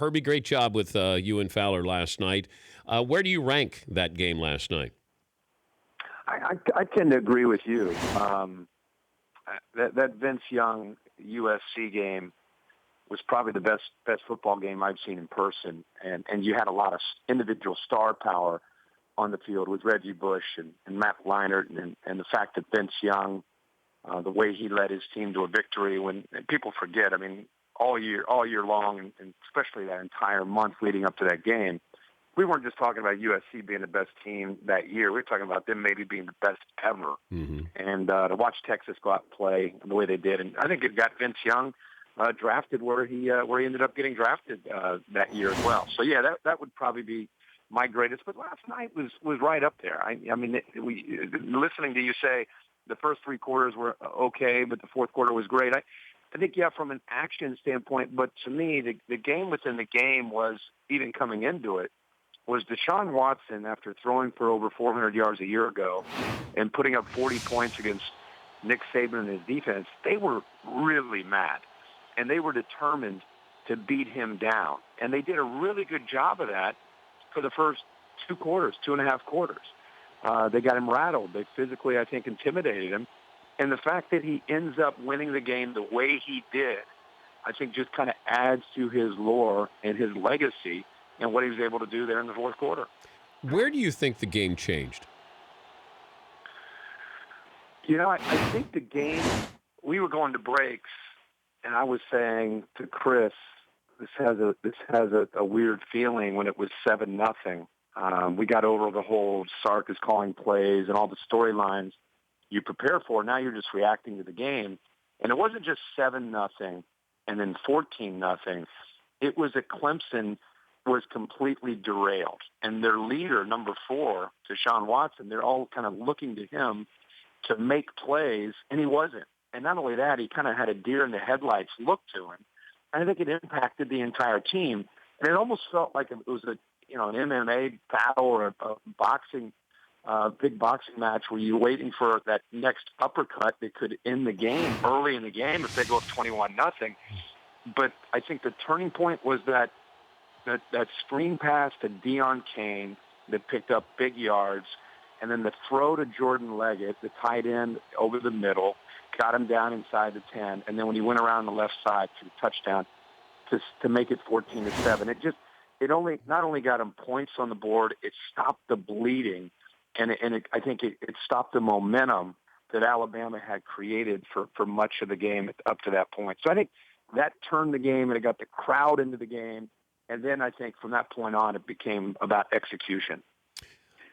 Herbie, great job with you and Fowler last night. Where do you rank that game last night? I tend to agree with you. That Vince Young USC game was probably the best football game I've seen in person, and you had a lot of individual star power on the field with Reggie Bush and Matt Leinart, and the fact that Vince Young, the way he led his team to a victory. When and people forget, I mean, all year long, and especially that entire month leading up to that game, we weren't just talking about USC being the best team that year. We were talking about them maybe being the best ever. Mm-hmm. And to watch Texas go out and play the way they did, and I think it got Vince Young drafted where he ended up getting drafted that year as well. So yeah, that would probably be my greatest. But last night was right up there. I mean, listening to you say the first three quarters were okay, but the fourth quarter was great. I think, yeah, from an action standpoint, but to me, the game within the game was, even coming into it, was Deshaun Watson, after throwing for over 400 yards a year ago and putting up 40 points against Nick Saban and his defense, they were really mad, and they were determined to beat him down. And they did a really good job of that for the first 2.5 quarters. They got him rattled. They physically, I think, intimidated him. And the fact that he ends up winning the game the way he did, I think just kind of adds to his lore and his legacy and what he was able to do there in the fourth quarter. Where do you think the game changed? You know, I think the game, we were going to breaks, and I was saying to Chris, this has a weird feeling when it was 7-0. We got over the whole Sark is calling plays and all the storylines you prepare for. Now you're just reacting to the game. And it wasn't just 7-0 and then 14-0. It was that Clemson was completely derailed. And their leader, number 4, Deshaun Watson, they're all kind of looking to him to make plays, and he wasn't. And not only that, he kind of had a deer in the headlights look to him. I think it impacted the entire team. And it almost felt like it was an MMA battle or a boxing big boxing match where you're waiting for that next uppercut that could end the game early in the game if they go up 21-0. But I think the turning point was that screen pass to Deion Kane that picked up big yards, and then the throw to Jordan Leggett, the tight end over the middle, got him down inside the 10, and then when he went around the left side for the touchdown to make it 14-7, it not only got him points on the board, it stopped the bleeding. And I think it stopped the momentum that Alabama had created for much of the game up to that point. So I think that turned the game, and it got the crowd into the game. And then I think from that point on, it became about execution.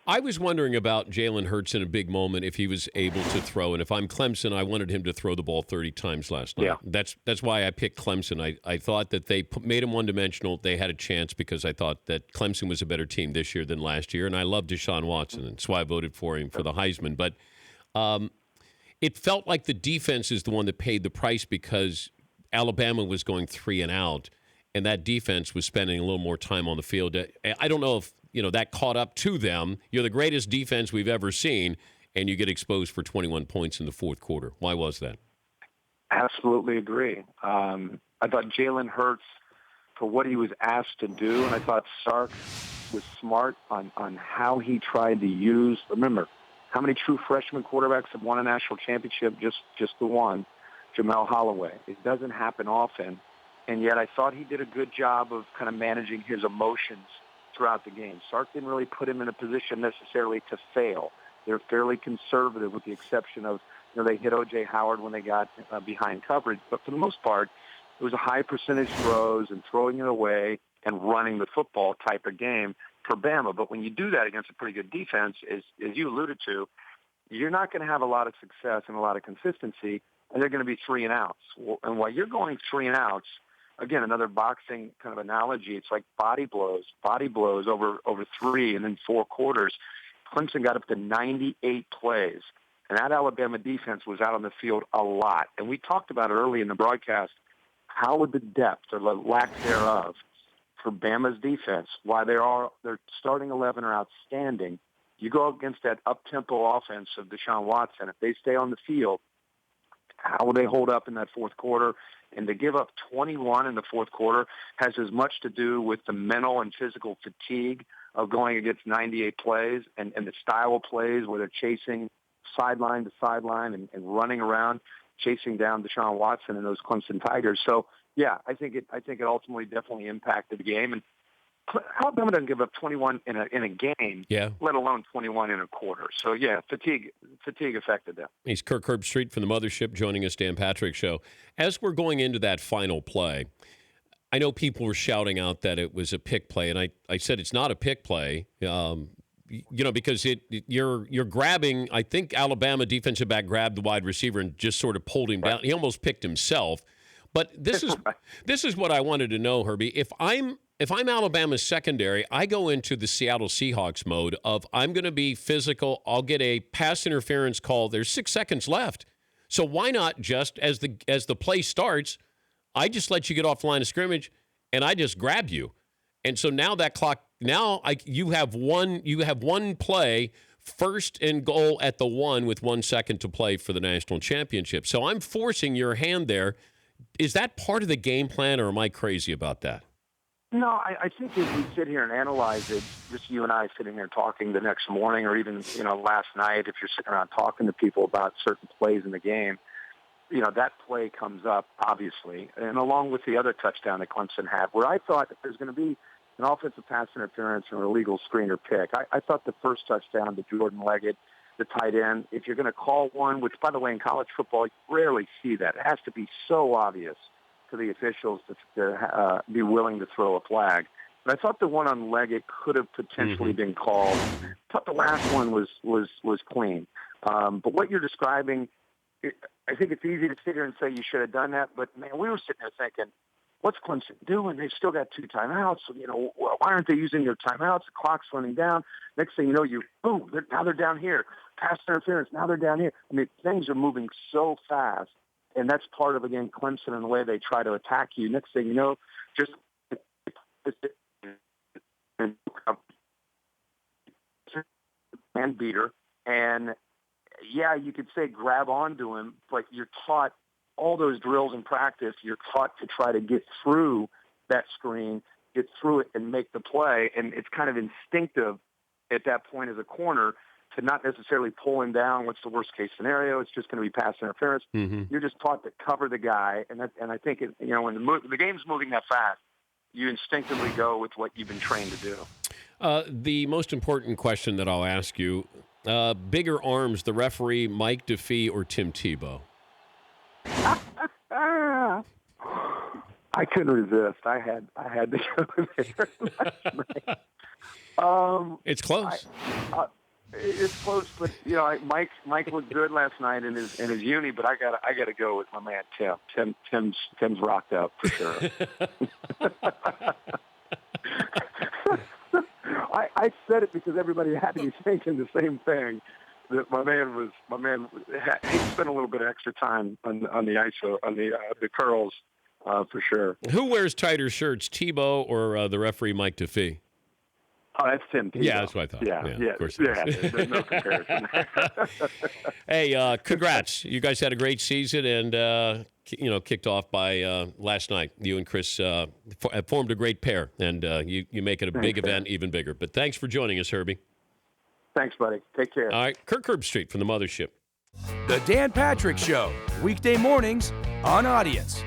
I was wondering about Jalen Hurts in a big moment, if he was able to throw. And if I'm Clemson, I wanted him to throw the ball 30 times last night. Yeah. That's why I picked Clemson. I thought that they made him one-dimensional. They had a chance because I thought that Clemson was a better team this year than last year. And I love Deshaun Watson, and that's why I voted for him for the Heisman. But it felt like the defense is the one that paid the price because Alabama was going 3 and out, and that defense was spending a little more time on the field. I don't know if that caught up to them. You're the greatest defense we've ever seen, and you get exposed for 21 points in the fourth quarter. Why was that? Absolutely agree. I thought Jalen Hurts, for what he was asked to do, and I thought Sark was smart on how he tried to use. Remember, how many true freshman quarterbacks have won a national championship? Just the one, Jamel Holloway. It doesn't happen often, and yet I thought he did a good job of kind of managing his emotions throughout the game. Sark didn't really put him in a position necessarily to fail. They're fairly conservative, with the exception of, they hit O.J. Howard when they got behind coverage. But for the most part, it was a high percentage throws and throwing it away and running the football type of game for Bama. But when you do that against a pretty good defense, as you alluded to, you're not going to have a lot of success and a lot of consistency, and they're going to be 3 and outs. And while you're going 3 and outs, again, another boxing kind of analogy, it's like body blows over 3 and then 4 quarters. Clemson got up to 98 plays, and that Alabama defense was out on the field a lot. And we talked about it early in the broadcast, how would the depth or the lack thereof for Bama's defense, while their starting 11 are outstanding, you go against that up-tempo offense of Deshaun Watson. If they stay on the field, how will they hold up in that fourth quarter? And to give up 21 in the fourth quarter has as much to do with the mental and physical fatigue of going against 98 plays and the style of plays where they're chasing sideline to sideline and running around, chasing down Deshaun Watson and those Clemson Tigers. So, yeah, I think it ultimately definitely impacted the game. And Alabama doesn't give up 21 in a game, let alone 21 in a quarter. So, yeah, fatigue affected them. He's Kirk Herbstreit from the Mothership joining us, Dan Patrick Show. As we're going into that final play, I know people were shouting out that it was a pick play, and I said it's not a pick play, because you're grabbing. I think Alabama defensive back grabbed the wide receiver and just sort of pulled him down. He almost picked himself. But this is what I wanted to know, Herbie. If I'm Alabama's secondary, I go into the Seattle Seahawks mode of I'm going to be physical. I'll get a pass interference call. There's 6 seconds left. So why not just as the play starts, I just let you get off the line of scrimmage and I just grab you. And so now that clock, you have one play, first and goal at the 1 with 1 second to play for the national championship. So I'm forcing your hand there. Is that part of the game plan, or am I crazy about that? No, I think if we sit here and analyze it, just you and I sitting here talking the next morning or even, last night, if you're sitting around talking to people about certain plays in the game, that play comes up, obviously, and along with the other touchdown that Clemson had, where I thought that there's going to be an offensive pass interference or an illegal screen or pick. I thought the first touchdown to Jordan Leggett, the tight end, if you're going to call one, which, by the way, in college football, you rarely see that. It has to be so obvious to the officials to be willing to throw a flag. But I thought the one on Leggett could have potentially been called. I thought the last one was clean. But what you're describing, I think it's easy to sit here and say you should have done that. But, man, we were sitting there thinking, what's Clemson doing? They've still got 2 timeouts. Why aren't they using their timeouts? The clock's running down. Next thing you know, now they're down here. Pass interference, now they're down here. I mean, things are moving so fast, and that's part of, again, Clemson and the way they try to attack you. Next thing you know, just man beater. And, yeah, you could say grab onto him, but you're taught all those drills in practice, you're taught to try to get through that screen, get through it, and make the play. And it's kind of instinctive at that point as a corner to not necessarily pull him down. What's the worst case scenario? It's just going to be pass interference. You're just taught to cover the guy, and I think when the game's moving that fast, you instinctively go with what you've been trained to do. The most important question that I'll ask you: bigger arms, the referee Mike DeFee or Tim Tebow? I couldn't resist. I had to go there last night. It's close. It's close, but Mike looked good last night in his uni. But I gotta go with my man Tim. Tim's rocked up for sure. I said it because everybody had to be thinking the same thing. That my man he spent a little bit of extra time on the ice on the curls for sure. Who wears tighter shirts, Tebow or the referee Mike DeFee? Oh, that's Tim Tebow. Yeah, that's what I thought. Yeah, of course. There's no comparison. Hey, congrats! You guys had a great season, and kicked off by last night. You and Chris formed a great pair, and you make it a big event even bigger. But thanks for joining us, Herbie. Thanks, buddy. Take care. All right, Kirk Herbstreit from the Mothership. The Dan Patrick Show, weekday mornings on Audience.